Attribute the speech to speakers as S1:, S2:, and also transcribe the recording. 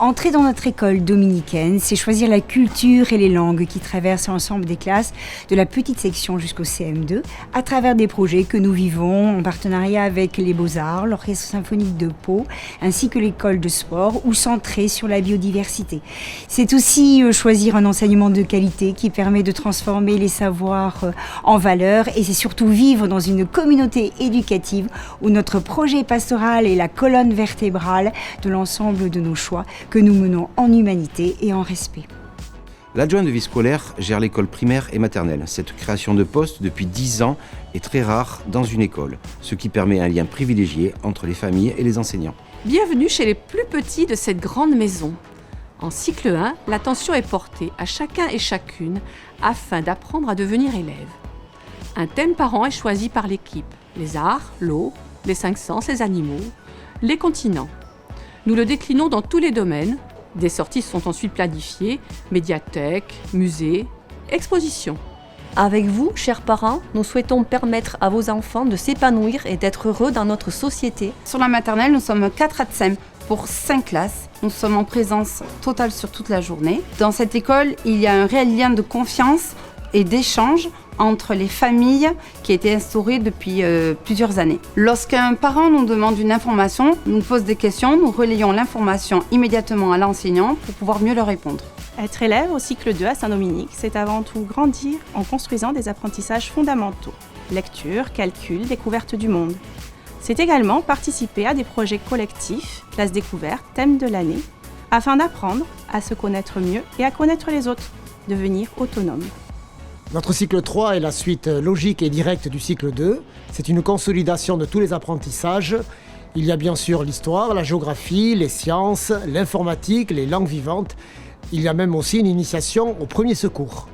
S1: Entrer dans notre école dominicaine, c'est choisir la culture et les langues qui traversent l'ensemble des classes, de la petite section jusqu'au CM2, à travers des projets que nous vivons en partenariat avec les Beaux-Arts, l'Orchestre symphonique de Pau, ainsi que l'école de sport, ou centré sur la biodiversité. C'est aussi choisir un enseignement de qualité qui permet de transformer les savoirs en valeurs, et c'est surtout vivre dans une communauté éducative où notre projet pastoral est la colonne vertébrale de l'ensemble de nos choix que nous menons en humanité et en respect.
S2: L'adjoint de vie scolaire gère l'école primaire et maternelle. Cette création de poste depuis 10 ans est très rare dans une école, ce qui permet un lien privilégié entre les familles et les enseignants.
S3: Bienvenue chez les plus petits de cette grande maison. En cycle 1, l'attention est portée à chacun et chacune afin d'apprendre à devenir élève. Un thème par an est choisi par l'équipe. Les arts, l'eau, les 5 sens, les animaux, les continents. Nous le déclinons dans tous les domaines. Des sorties sont ensuite planifiées, médiathèques, musées, expositions.
S4: Avec vous, chers parents, nous souhaitons permettre à vos enfants de s'épanouir et d'être heureux dans notre société.
S5: Sur la maternelle, nous sommes 4 ATSEM pour 5 classes. Nous sommes en présence totale sur toute la journée. Dans cette école, il y a un réel lien de confiance et d'échange entre les familles qui a été instauré depuis plusieurs années. Lorsqu'un parent nous demande une information, nous pose des questions, nous relayons l'information immédiatement à l'enseignant pour pouvoir mieux leur répondre.
S6: Être élève au cycle 2 à Saint-Dominique, c'est avant tout grandir en construisant des apprentissages fondamentaux. Lecture, calcul, découverte du monde. C'est également participer à des projets collectifs, classe découverte, thème de l'année, afin d'apprendre à se connaître mieux et à connaître les autres, devenir autonome.
S7: Notre cycle 3 est la suite logique et directe du cycle 2. C'est une consolidation de tous les apprentissages. Il y a bien sûr l'histoire, la géographie, les sciences, l'informatique, les langues vivantes. Il y a même aussi une initiation aux premiers secours.